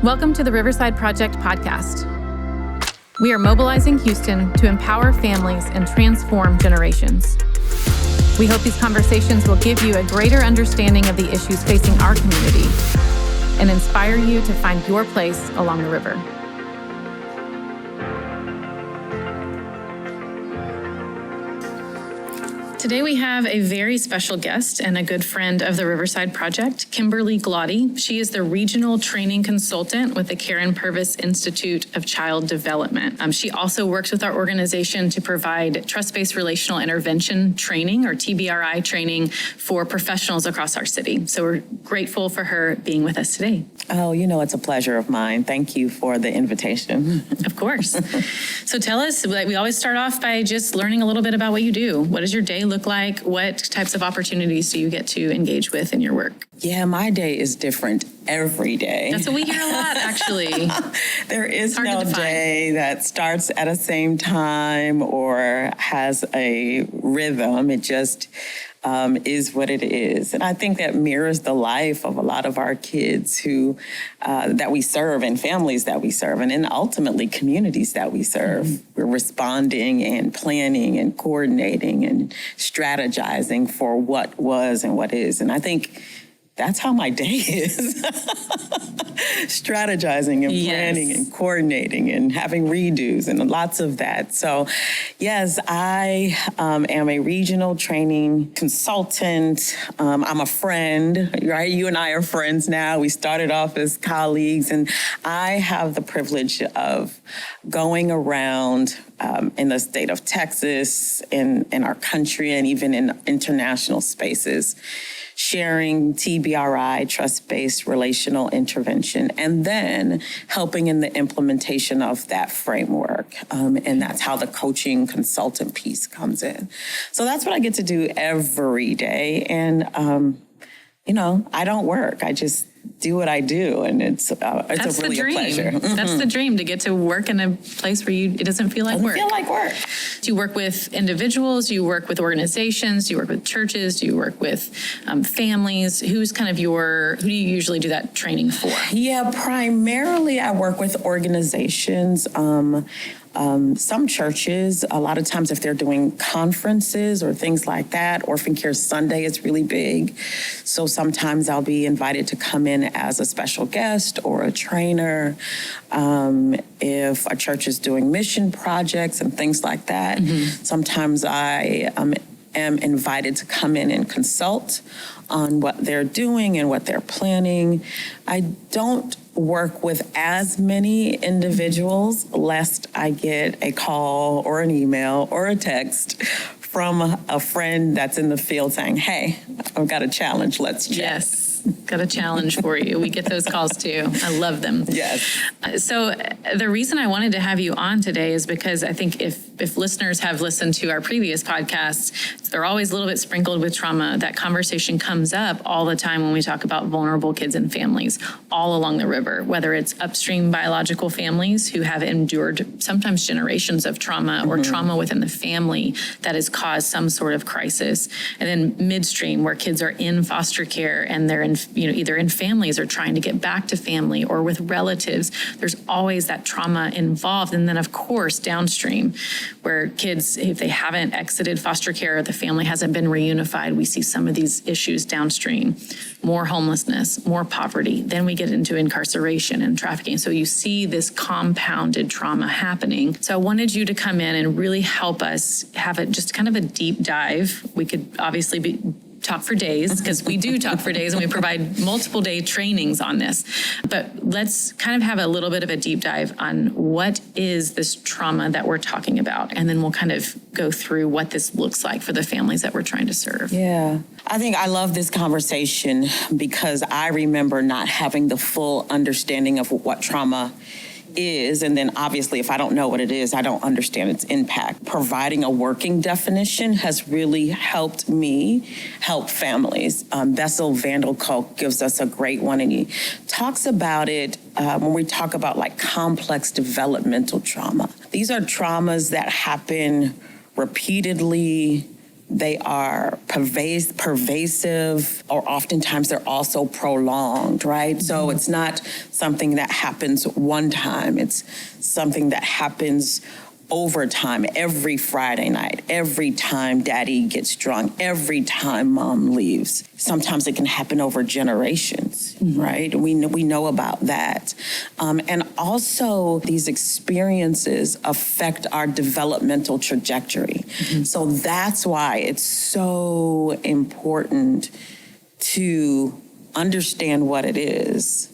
Welcome to the Riverside Project podcast. We are mobilizing Houston to empower families and transform generations. We hope these conversations will give you a greater understanding of the issues facing our community and inspire you to find your place along the river. Today we have a very special guest and a good friend of the Riverside Project, Kimberly Glaudy. She is the Regional Training Consultant with the Karen Purvis Institute of Child Development. She also works with our organization to provide Trust-Based Relational Intervention training, or TBRI training, for professionals across our city. So we're grateful for her being with us today. Oh, it's a pleasure of mine. Thank you for the invitation. Of course. So tell us, we always start off by just learning a little bit about what you do. What does your day look like? What types of opportunities do you get to engage with in your work? Yeah, my day is different every day. That's what we hear a lot, actually. There is no day that starts at the same time or has a rhythm. It just is what it is. And I think that mirrors the life of a lot of our kids who that we serve and families that we serve and then ultimately communities that we serve. Mm-hmm. We're responding and planning and coordinating and strategizing for what was and what is. And I think that's how my day is. Strategizing and planning and coordinating and having redos and lots of that. So, yes, I am a regional training consultant. I'm a friend, right? You and I are friends now. We started off as colleagues, and I have the privilege of going around in the state of Texas, in our country, and even in international spaces, sharing TBRI, Trust-Based Relational Intervention, and then helping in the implementation of that framework. And that's how the coaching consultant piece comes in. So that's what I get to do every day. And, I don't work. I just do what I do, and it's really a pleasure. That's the dream, to get to work in a place where it doesn't feel like work. Doesn't feel like work. Do you work with individuals? Do you work with organizations? Do you work with churches? Do you work with families? Who do you usually do that training for? Yeah, primarily I work with organizations. Some churches, a lot of times if they're doing conferences or things like that, Orphan Care Sunday is really big. So sometimes I'll be invited to come in as a special guest or a trainer. If a church is doing mission projects and things like that, sometimes I am invited to come in and consult on what they're doing and what they're planning. I don't work with as many individuals lest I get a call or an email or a text from a friend that's in the field saying, hey, I've got a challenge, let's chat. Yes. Got a challenge for you. We get those calls too. I love them. Yes. So the reason I wanted to have you on today is because I think if listeners have listened to our previous podcasts, they're always a little bit sprinkled with trauma. That conversation comes up all the time when we talk about vulnerable kids and families all along the river, whether it's upstream biological families who have endured sometimes generations of trauma or trauma within the family that has caused some sort of crisis, and then midstream where kids are in foster care and they're in either in families or trying to get back to family or with relatives. There's always that trauma involved. And then, of course, downstream, where kids, if they haven't exited foster care, the family hasn't been reunified, we see some of these issues downstream. More homelessness, more poverty. Then we get into incarceration and trafficking. So you see this compounded trauma happening. So I wanted you to come in and really help us have just kind of a deep dive. We could obviously talk for days, because we do talk for days and we provide multiple day trainings on this. But let's kind of have a little bit of a deep dive on what is this trauma that we're talking about. And then we'll kind of go through what this looks like for the families that we're trying to serve. Yeah. I think I love this conversation because I remember not having the full understanding of what trauma is, and then obviously if I don't know what it is, I don't understand its impact. Providing a working definition has really helped me help families. Bessel van der Kolk gives us a great one, and he talks about it when we talk about like complex developmental trauma. These are traumas that happen repeatedly they are pervasive, or oftentimes they're also prolonged, right? So it's not something that happens one time. It's something that happens over time, every Friday night, every time daddy gets drunk, every time mom leaves. Sometimes it can happen over generations, right? We know about that. And also these experiences affect our developmental trajectory. So that's why it's so important to understand what it is,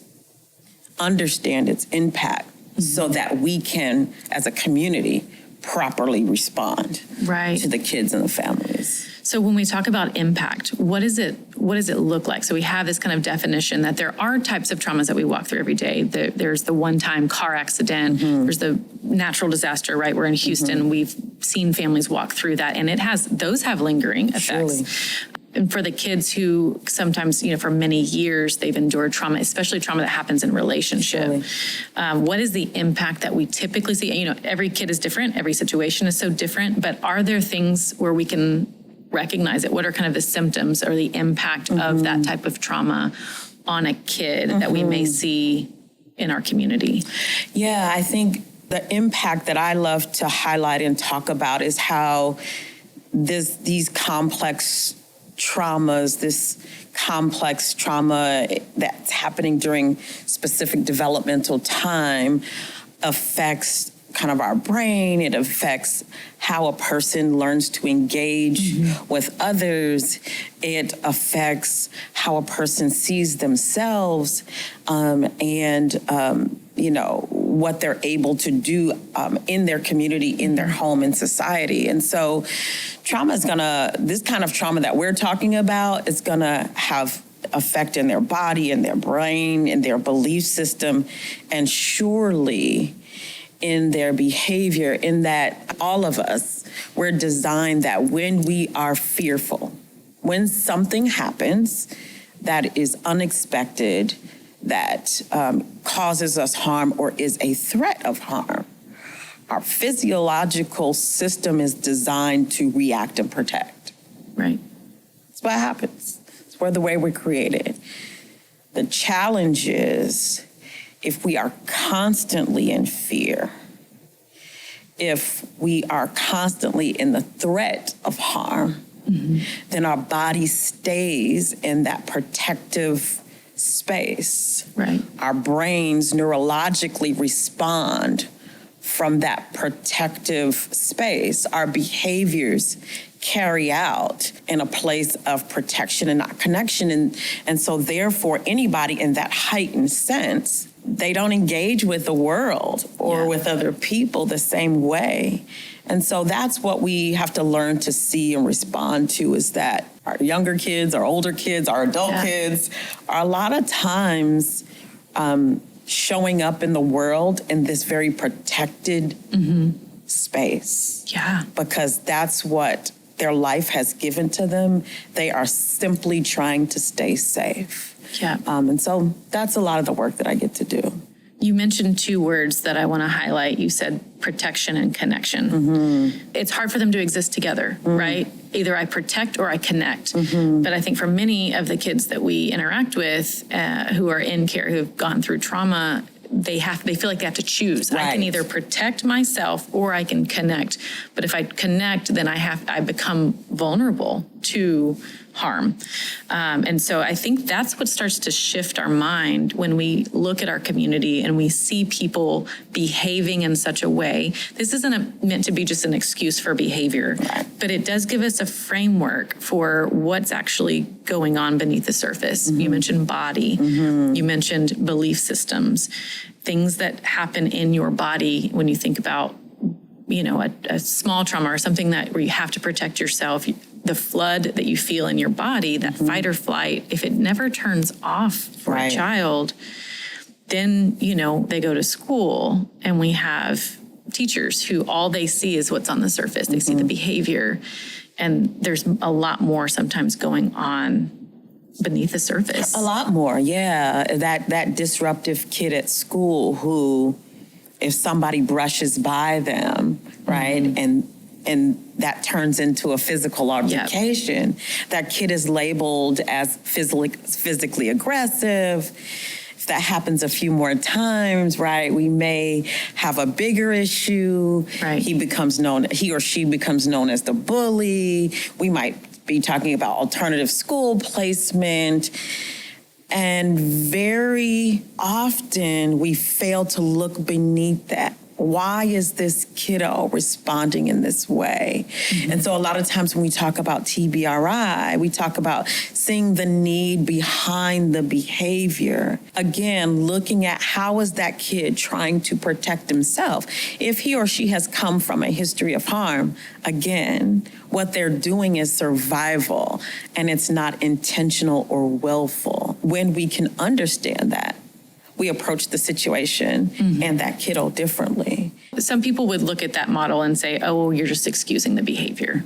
understand its impact, so that we can, as a community, properly respond to the kids and the families. So when we talk about impact, what does it look like? So we have this kind of definition that there are types of traumas that we walk through every day. There's the one-time car accident. There's the natural disaster, right? We're in Houston. We've seen families walk through that, and those have lingering effects. Surely. And for the kids who sometimes, for many years, they've endured trauma, especially trauma that happens in relationship. What is the impact that we typically see? Every kid is different. Every situation is so different. But are there things where we can recognize it? What are kind of the symptoms or the impact of that type of trauma on a kid that we may see in our community? Yeah, I think the impact that I love to highlight and talk about is how these complex traumas, this complex trauma that's happening during specific developmental time affects kind of our brain. It affects how a person learns to engage with others. It affects how a person sees themselves, and what they're able to do in their community, in their home, in society. And so this kind of trauma that we're talking about is gonna have effect in their body, in their brain, in their belief system, and surely in their behavior, in that all of us, we're designed that when we are fearful, when something happens that is unexpected, that causes us harm or is a threat of harm, our physiological system is designed to react and protect. Right. That's what happens. It's the way we're created. The challenge is if we are constantly in fear, if we are constantly in the threat of harm, then our body stays in that protective space. Right. Our brains neurologically respond from that protective space. Our behaviors carry out in a place of protection and not connection. And so therefore, anybody in that heightened sense, they don't engage with the world or with other people the same way. And so that's what we have to learn to see and respond to, is that our younger kids, our older kids, our adult kids are a lot of times showing up in the world in this very protected space. Yeah. Because that's what their life has given to them. They are simply trying to stay safe. Yeah. And so that's a lot of the work that I get to do. You mentioned two words that I want to highlight. You said protection and connection. It's hard for them to exist together, right? Either I protect or I connect. But I think for many of the kids that we interact with who are in care, who have gone through trauma, they feel like they have to choose. Right. I can either protect myself or I can connect. But if I connect, then I become vulnerable to harm. And so I think that's what starts to shift our mind when we look at our community and we see people behaving in such a way. This isn't meant to be just an excuse for behavior, but it does give us a framework for what's actually going on beneath the surface. You mentioned body, you mentioned belief systems, things that happen in your body when you think about, a small trauma or something where you have to protect yourself. The flood that you feel in your body, that fight or flight, if it never turns off for a child, then, they go to school and we have teachers who all they see is what's on the surface. They see the behavior, and there's a lot more sometimes going on beneath the surface. A lot more, yeah. That disruptive kid at school who, if somebody brushes by them, right, and and that turns into a physical altercation, that kid is labeled as physically aggressive. If that happens a few more times, right, we may have a bigger issue. Right. He or she becomes known as the bully. We might be talking about alternative school placement. And very often we fail to look beneath that. Why is this kiddo responding in this way? Mm-hmm. And so a lot of times when we talk about TBRI, we talk about seeing the need behind the behavior. Again, looking at how is that kid trying to protect himself. If he or she has come from a history of harm, again, what they're doing is survival, and it's not intentional or willful. When we can understand that, we approach the situation and that kiddo differently. Some people would look at that model and say, oh, you're just excusing the behavior.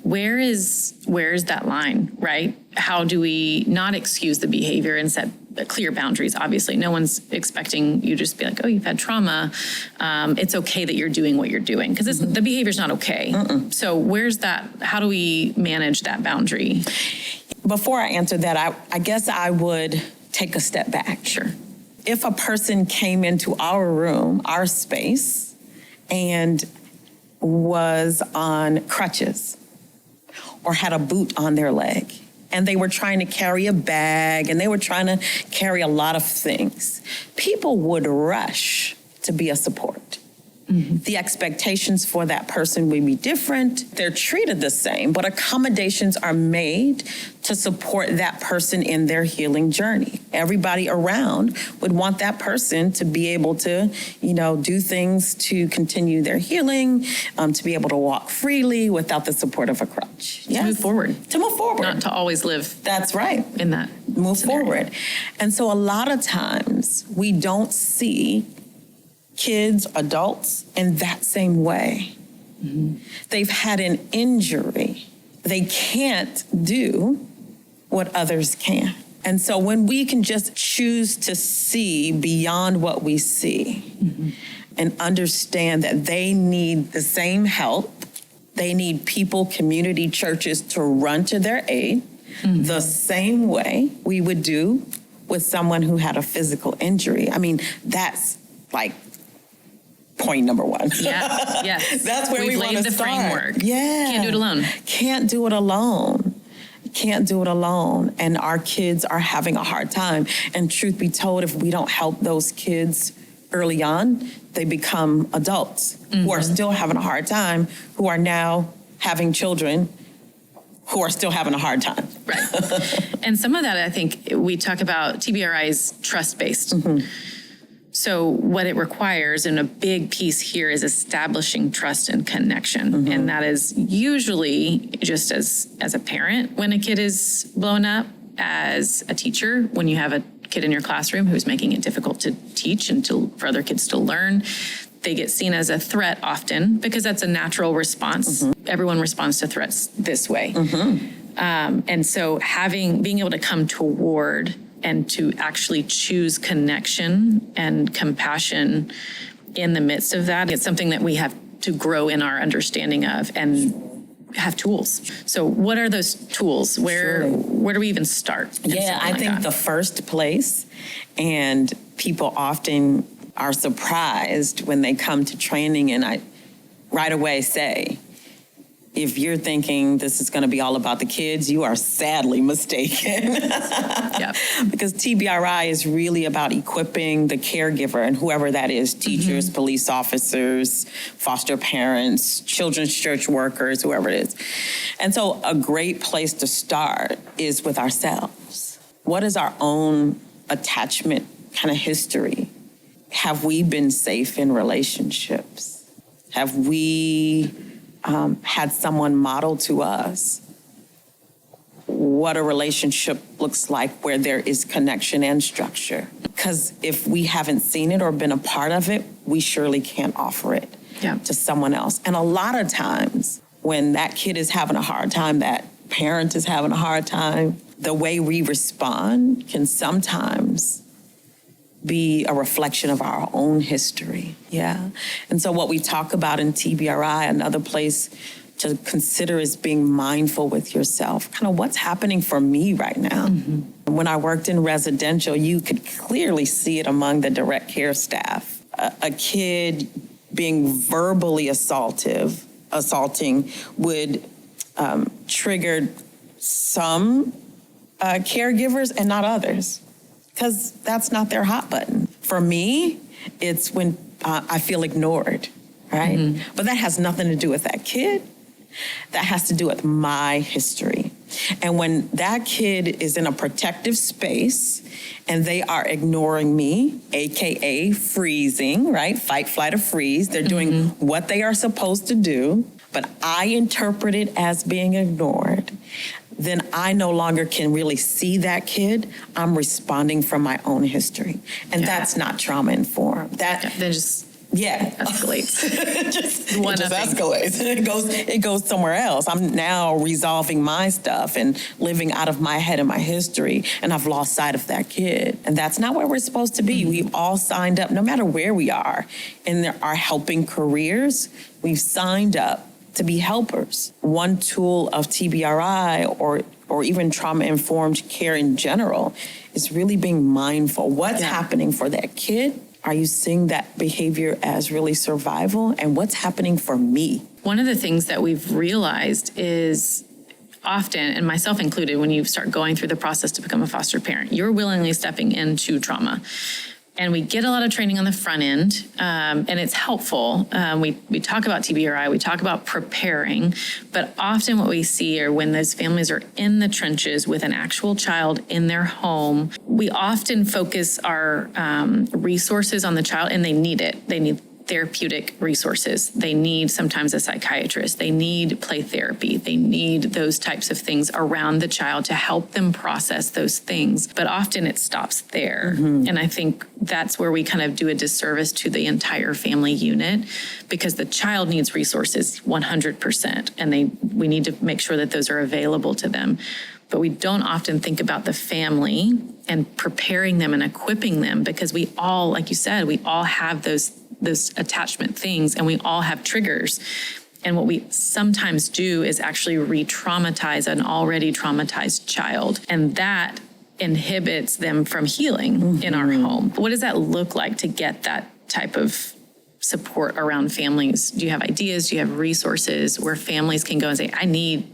Where is that line, right? How do we not excuse the behavior and set clear boundaries? Obviously, no one's expecting you just be like, oh, you've had trauma. It's okay that you're doing what you're doing, because the behavior's not okay. So where's that? How do we manage that boundary? Before I answer that, I guess I would take a step back. Sure. If a person came into our room, our space, and was on crutches or had a boot on their leg, and they were trying to carry a bag, and they were trying to carry a lot of things, people would rush to be a support. The expectations for that person would be different. They're treated the same, but accommodations are made to support that person in their healing journey. Everybody around would want that person to be able to, do things to continue their healing, to be able to walk freely without the support of a crutch. To move forward. To move forward. Not to always live. That's right. In that move scenario. Forward. And so a lot of times we don't see kids, adults, in that same way. They've had an injury. They can't do what others can. And so when we can just choose to see beyond what we see and understand that they need the same help, they need people, community, churches to run to their aid the same way we would do with someone who had a physical injury. I mean, that's like point number one. Yeah, yes. That's where We've we want laid to the start. framework. Yeah. Can't do it alone. Can't do it alone. Can't do it alone. And our kids are having a hard time. And truth be told, if we don't help those kids early on, they become adults who are still having a hard time, who are now having children who are still having a hard time. Right. And some of that, I think, we talk about TBRI's trust-based. So what it requires, and a big piece here, is establishing trust and connection. And that is usually just as a parent when a kid is blown up, as a teacher when you have a kid in your classroom who's making it difficult to teach and for other kids to learn. They get seen as a threat often because that's a natural response. Everyone responds to threats this way. And so being able to come toward and to actually choose connection and compassion in the midst of that, it's something that we have to grow in our understanding of and have tools. So what are those tools? Where do we even start? Yeah, I think the first place, and people often are surprised when they come to training, and I right away say, if you're thinking this is going to be all about the kids, you are sadly mistaken. Because TBRI is really about equipping the caregiver, and whoever that is, teachers, police officers, foster parents, children's church workers, whoever it is. And so a great place to start is with ourselves. What is our own attachment kind of history? Have we been safe in relationships? Have we had someone model to us what a relationship looks like where there is connection and structure? Because if we haven't seen it or been a part of it, we surely can't offer it to someone else. And a lot of times when that kid is having a hard time, that parent is having a hard time, the way we respond can sometimes be a reflection of our own history. Yeah. And so what we talk about in TBRI, another place to consider is being mindful with yourself, kind of what's happening for me right now. Mm-hmm. When I worked in residential, you could clearly see it among the direct care staff. A kid being verbally assaulting would trigger some caregivers and not others, because that's not their hot button. For me, it's when I feel ignored, right? Mm-hmm. But that has nothing to do with that kid. That has to do with my history. And when that kid is in a protective space and they are ignoring me, AKA freezing, right? Fight, flight, or freeze. They're doing what they are supposed to do, but I interpret it as being ignored. Then I no longer can really see that kid. I'm responding from my own history. And that's not trauma informed. Escalates. it just escalates. It goes somewhere else. I'm now resolving my stuff and living out of my head and my history, and I've lost sight of that kid. And that's not where we're supposed to be. Mm-hmm. We've all signed up, no matter where we are in our helping careers, we've signed up to be helpers. One tool of TBRI or even trauma-informed care in general is really being mindful. What's happening for that kid? Are you seeing that behavior as really survival? And what's happening for me? One of the things that we've realized is often, and myself included, when you start going through the process to become a foster parent, you're willingly stepping into trauma. And we get a lot of training on the front end, and it's helpful. We talk about TBRI, we talk about preparing, but often what we see are when those families are in the trenches with an actual child in their home, we often focus our resources on the child, and they need it. They need therapeutic resources. They need sometimes a psychiatrist. They need play therapy. They need those types of things around the child to help them process those things. But often it stops there. Mm-hmm. And I think that's where we kind of do a disservice to the entire family unit, because the child needs resources 100%. And we need to make sure that those are available to them. But we don't often think about the family and preparing them and equipping them, because we all, like you said, we all have those attachment things, and we all have triggers. And what we sometimes do is actually re-traumatize an already traumatized child. And that inhibits them from healing in our home. What does that look like to get that type of support around families? Do you have ideas? Do you have resources where families can go and say, I need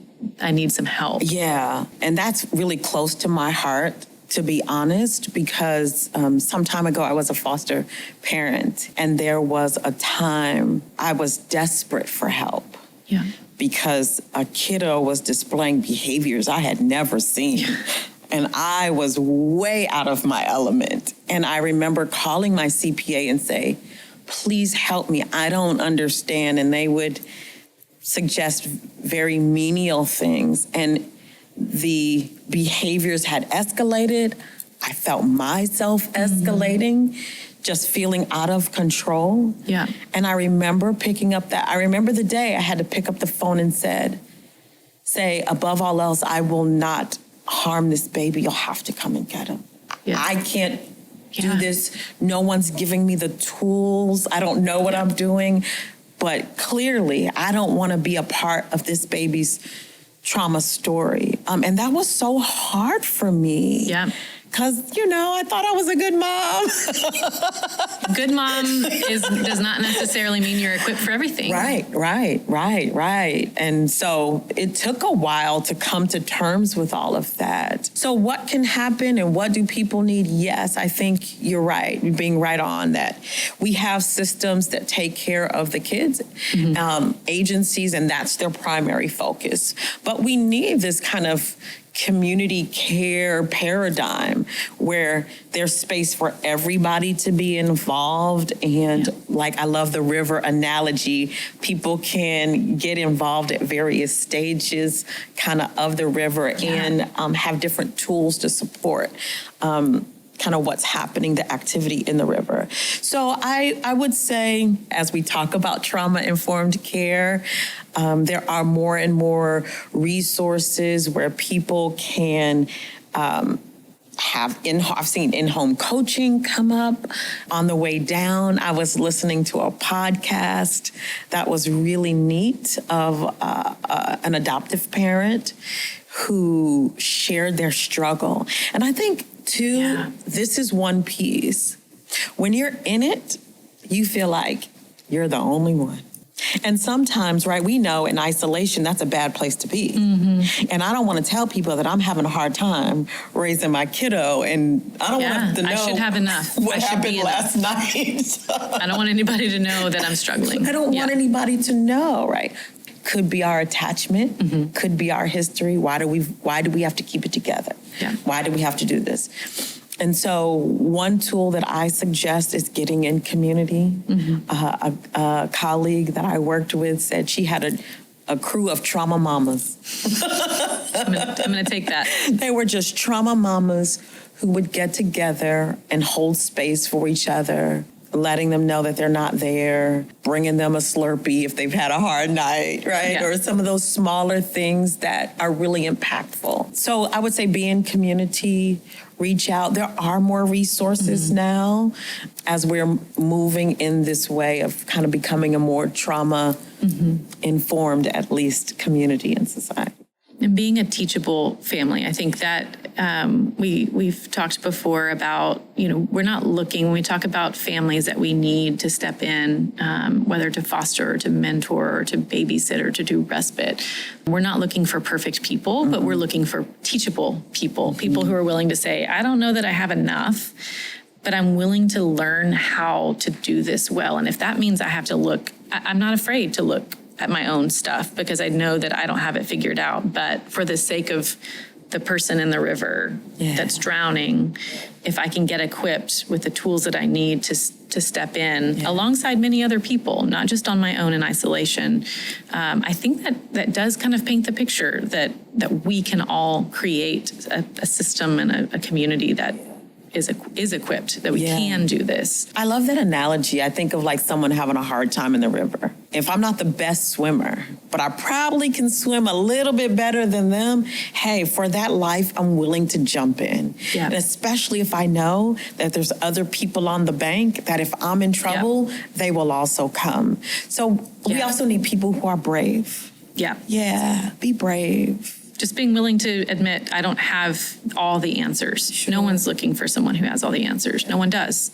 some help? Yeah, and that's really close to my heart, to be honest, because some time ago I was a foster parent, and there was a time I was desperate for help. Yeah. Because a kiddo was displaying behaviors I had never seen. Yeah. And I was way out of my element. And I remember calling my CPA and say, please help me, I don't understand. And they would suggest very menial things. And the behaviors had escalated. I felt myself escalating, just feeling out of control. Yeah. And I remember the day I had to pick up the phone and say, above all else, I will not harm this baby. You'll have to come and get him. Yeah. I can't do this. No one's giving me the tools. I don't know what I'm doing. But clearly, I don't want to be a part of this baby's trauma story. And that was so hard for me. Yeah. Because, I thought I was a good mom. Good mom does not necessarily mean you're equipped for everything. Right. And so it took a while to come to terms with all of that. So what can happen and what do people need? Yes, I think you're right. You're being right on that. We have systems that take care of the kids, agencies, and that's their primary focus. But we need this kind of community care paradigm where there's space for everybody to be involved. And like, I love the river analogy. People can get involved at various stages kind of the river and have different tools to support kind of what's happening, the activity in the river. So I would say, as we talk about trauma-informed care, there are more and more resources where people can I've seen in-home coaching come up. On the way down, I was listening to a podcast that was really neat of an adoptive parent who shared their struggle. And I think, too, this is one piece. When you're in it, you feel like you're the only one. And sometimes, right, we know in isolation, that's a bad place to be. Mm-hmm. And I don't want to tell people that I'm having a hard time raising my kiddo, and I don't want them to know I should have enough. what happened last night. I don't want anybody to know that I'm struggling. I don't want anybody to know, right? Could be our attachment, could be our history. Why do we have to keep it together? Yeah. Why do we have to do this? And so one tool that I suggest is getting in community. Mm-hmm. A colleague that I worked with said she had a crew of trauma mamas. I'm going to take that. They were just trauma mamas who would get together and hold space for each other, letting them know that they're not there, bringing them a Slurpee if they've had a hard night, right? Yeah. Or some of those smaller things that are really impactful. So I would say be in community, reach out. There are more resources now as we're moving in this way of kind of becoming a more trauma-informed, at least, community and society. And being a teachable family, I think that we've talked before about, we're not looking, when we talk about families that we need to step in, whether to foster or to mentor or to babysit or to do respite, we're not looking for perfect people, but we're looking for teachable people, people who are willing to say, I don't know that I have enough, but I'm willing to learn how to do this well. And if that means I have to look, I'm not afraid to look at my own stuff because I know that I don't have it figured out. But for the sake of the person in the river that's drowning, if I can get equipped with the tools that I need to step in alongside many other people, not just on my own in isolation, I think that does kind of paint the picture that we can all create a system and a community that is equipped, that we can do this. I love that analogy. I think of like someone having a hard time in the river. If I'm not the best swimmer, but I probably can swim a little bit better than them, hey, for that life, I'm willing to jump in. Yeah. And especially if I know that there's other people on the bank, that if I'm in trouble, they will also come. So we also need people who are brave. Yeah. Yeah, be brave. Just being willing to admit I don't have all the answers. Sure. No one's looking for someone who has all the answers. No one does.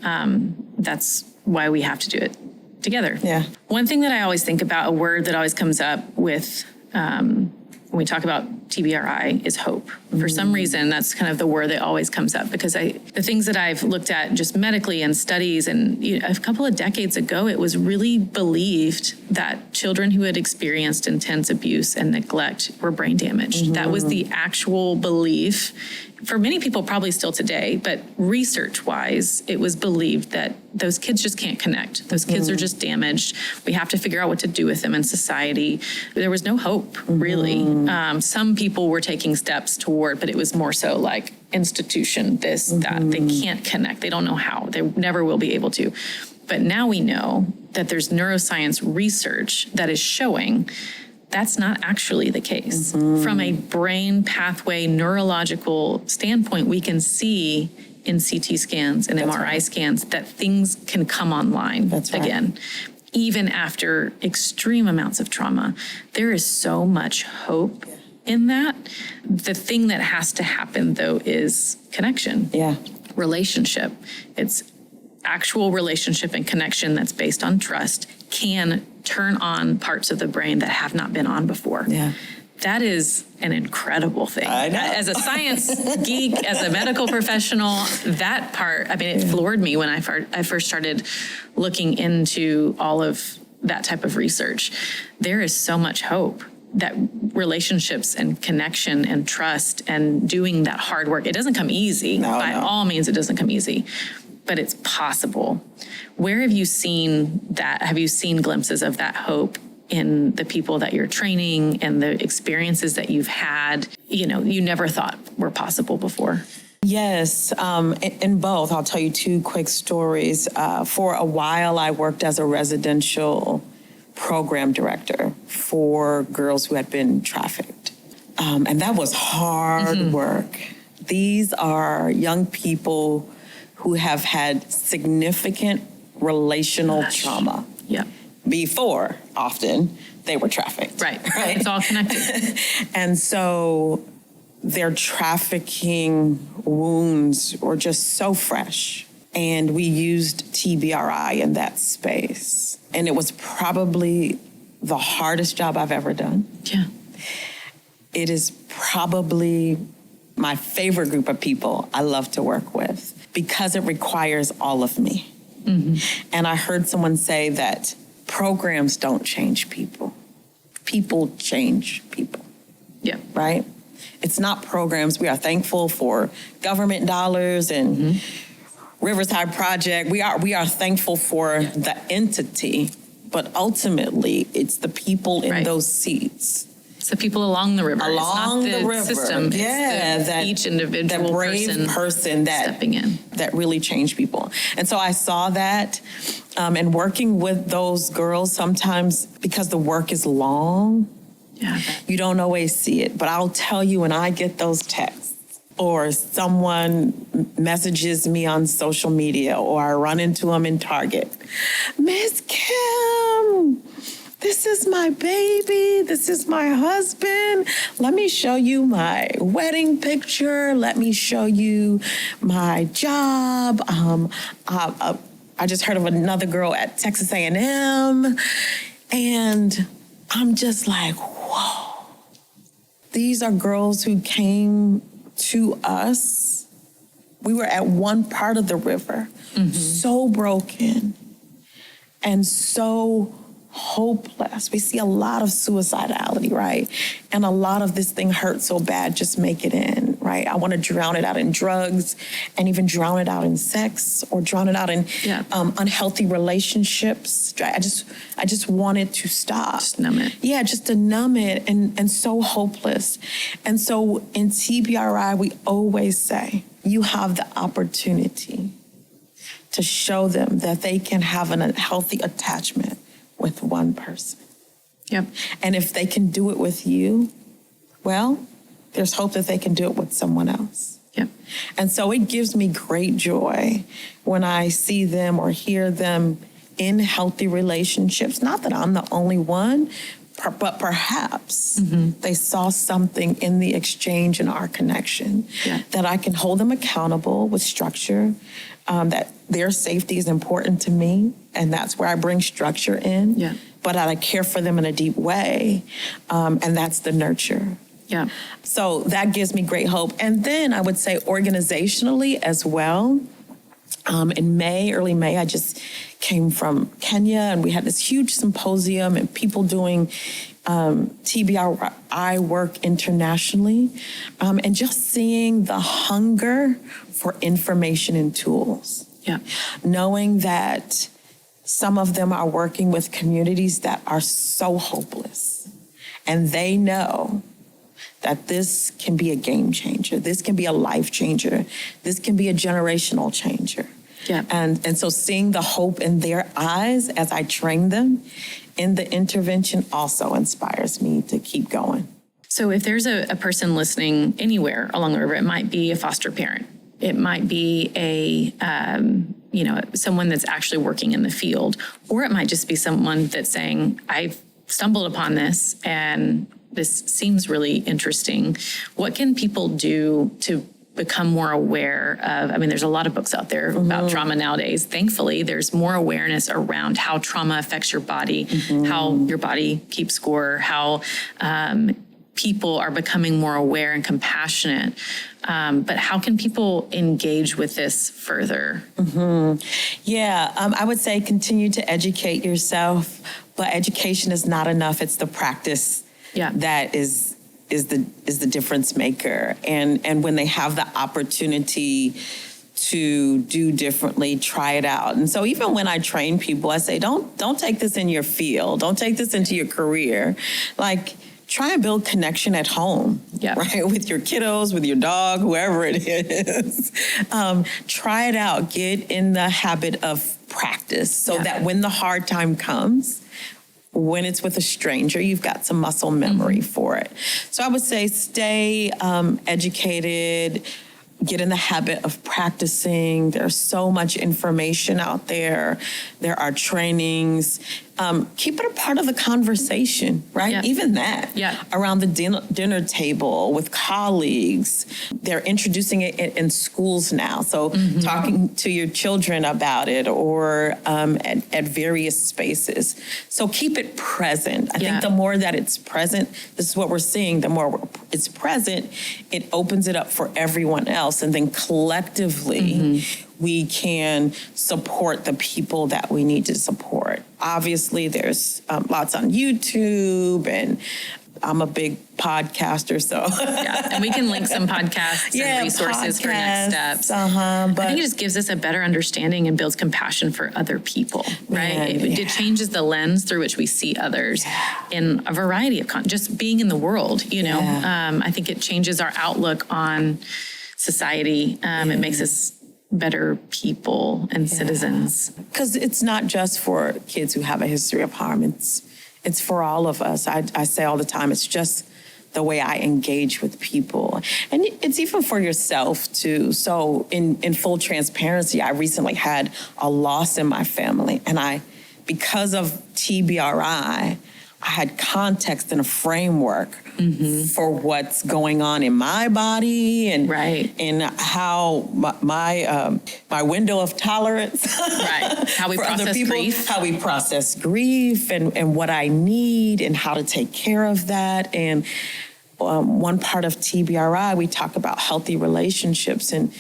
That's why we have to do it together. Yeah. One thing that I always think about, a word that always comes up with when we talk about TBRI is hope. For some reason, that's kind of the word that always comes up because the things that I've looked at just medically and studies, and a couple of decades ago, it was really believed that children who had experienced intense abuse and neglect were brain damaged. That was the actual belief. For many people, probably still today, but research-wise, it was believed that those kids just can't connect. Those kids are just damaged. We have to figure out what to do with them in society. There was no hope, really. Some people were taking steps toward, but it was more so like institution, this, that. They can't connect. They don't know how. They never will be able to. But now we know that there's neuroscience research that is showing that's not actually the case. From a brain pathway neurological standpoint, we can see in CT scans and MRI scans that things can come online again. Even after extreme amounts of trauma, there is so much hope in that. The thing that has to happen, though, is connection. Yeah. Relationship. It's actual relationship and connection that's based on trust can turn on parts of the brain that have not been on before. Yeah. That is an incredible thing. I know. As a science geek, as a medical professional, that part, I mean, it floored me when I first started looking into all of that type of research. There is so much hope that relationships and connection and trust and doing that hard work, it doesn't come easy. By all means, it doesn't come easy, but it's possible. Where have you seen that? Have you seen glimpses of that hope in the people that you're training and the experiences that you've had, you never thought were possible before? Yes, in both. I'll tell you two quick stories. For a while, I worked as a residential program director for girls who had been trafficked. And that was hard work. These are young people who have had significant relational trauma. Yeah. Before, often, they were trafficked. Right. It's all connected. And so their trafficking wounds were just so fresh. And we used TBRI in that space. And it was probably the hardest job I've ever done. Yeah. It is probably my favorite group of people I love to work with because it requires all of me. Mm-hmm. And I heard someone say that programs don't change people. People change people. Yeah. Right? It's not programs. We are thankful for government dollars and Riverside Project. We are thankful for the entity, but ultimately it's the people in those seats. It's the people along the river. Along it's not the river. System. Yeah, it's each individual that brave person that stepping in. That really changed people. And so I saw that, and working with those girls sometimes because the work is long, you don't always see it. But I'll tell you, when I get those texts or someone messages me on social media or I run into them in Target, Miss Kim, this is my baby. This is my husband. Let me show you my wedding picture. Let me show you my job. I just heard of another girl at Texas A&M. And I'm just like, whoa. These are girls who came to us. We were at one part of the river, so broken and so hopeless. We see a lot of suicidality, right? And a lot of this thing hurts so bad, just make it in, right? I want to drown it out in drugs and even drown it out in sex or drown it out in unhealthy relationships. I just want it to stop. Just numb it. Yeah, just to numb it and so hopeless. And so in TBRI, we always say, you have the opportunity to show them that they can have a healthy attachment with one person. Yep. And if they can do it with you, well, there's hope that they can do it with someone else. Yep. And so it gives me great joy when I see them or hear them in healthy relationships. Not that I'm the only one, but perhaps they saw something in the exchange and our connection that I can hold them accountable with structure, that their safety is important to me, and that's where I bring structure in. Yeah. But I care for them in a deep way, and that's the nurture. Yeah. So that gives me great hope. And then I would say organizationally as well. In May, early May, I just came from Kenya, and we had this huge symposium and people doing TBRI work internationally, and just seeing the hunger for information and tools. Yeah. Knowing that some of them are working with communities that are so hopeless, and they know that this can be a game changer. This can be a life changer. This can be a generational changer. Yeah. And so seeing the hope in their eyes as I train them in the intervention also inspires me to keep going. So if there's a person listening anywhere along the river, it might be a foster parent. It might be someone that's actually working in the field, or it might just be someone that's saying, I've stumbled upon this and this seems really interesting. What can people do to become more aware of? I mean, there's a lot of books out there about trauma nowadays. Thankfully, there's more awareness around how trauma affects your body, how your body keeps score, how people are becoming more aware and compassionate. But how can people engage with this further? I would say continue to educate yourself, but education is not enough. It's the practice that is the difference maker. And when they have the opportunity to do differently, try it out. And so even when I train people, I say, don't take this in your field. Don't take this into your career. Like, try and build connection at home, right? With your kiddos, with your dog, whoever it is. Try it out. Get in the habit of practice so that when the hard time comes, when it's with a stranger, you've got some muscle memory for it. So I would say stay educated, get in the habit of practicing. There's so much information out there. There are trainings. Keep it a part of the conversation, right? Yeah. Even that. Yeah. Around the dinner table with colleagues. They're introducing it in schools now. So talking to your children about it or at various spaces. So keep it present. I think the more that it's present, this is what we're seeing, the more it's present, it opens it up for everyone else. And then collectively, we can support the people that we need to support. Obviously, there's lots on YouTube, and I'm a big podcaster, so. And we can link some podcasts and resources for next steps. But I think it just gives us a better understanding and builds compassion for other people, right? It changes the lens through which we see others in a variety of just being in the world, you know. I think it changes our outlook on society. It makes us better people and citizens. Because it's not just for kids who have a history of harm. It's for all of us. I say all the time, it's just the way I engage with people. And it's even for yourself too. So in full transparency, I recently had a loss in my family. And because of TBRI, I had context and a framework for what's going on in my body and in how my window of tolerance, how we process grief, how we process grief, and what I need, and how to take care of that. And one part of TBRI, we talk about healthy relationships, and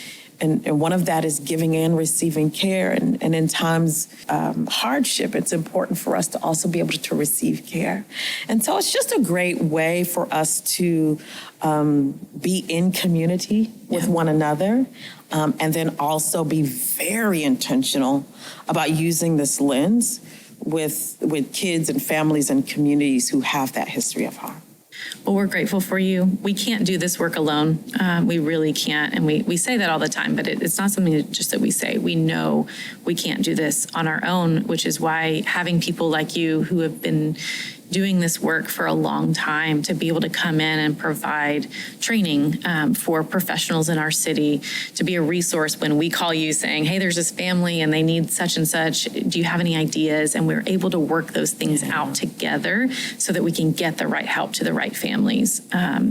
one of that is giving and receiving care. And in times hardship, it's important for us to also be able to receive care. And so it's just a great way for us to be in community with one another, and then also be very intentional about using this lens with kids and families and communities who have that history of harm. Well, we're grateful for you. We can't do this work alone. We really can't. And we say that all the time, but it's not something just that we say. We know we can't do this on our own, which is why having people like you who have been doing this work for a long time to be able to come in and provide training for professionals in our city, to be a resource when we call you saying, hey, there's this family and they need such and such. Do you have any ideas? And we're able to work those things out together so that we can get the right help to the right families.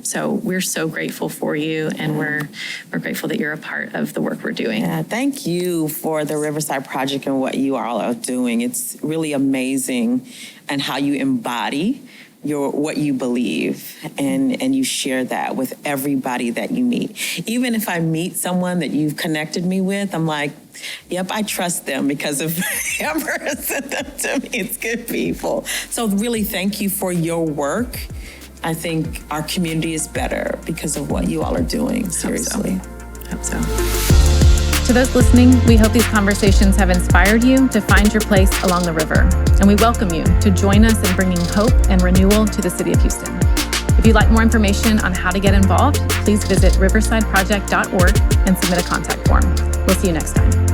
So we're so grateful for you, and we're grateful that you're a part of the work we're doing. Yeah, thank you for the Riverside Project and what you all are doing. It's really amazing, and how you embody what you believe, and you share that with everybody that you meet. Even if I meet someone that you've connected me with, I'm like, yep, I trust them because if Amber sent them to me, it's good people. So really, thank you for your work. I think our community is better because of what you all are doing, seriously. Hope so. To those listening, we hope these conversations have inspired you to find your place along the river. And we welcome you to join us in bringing hope and renewal to the city of Houston. If you'd like more information on how to get involved, please visit riversideproject.org and submit a contact form. We'll see you next time.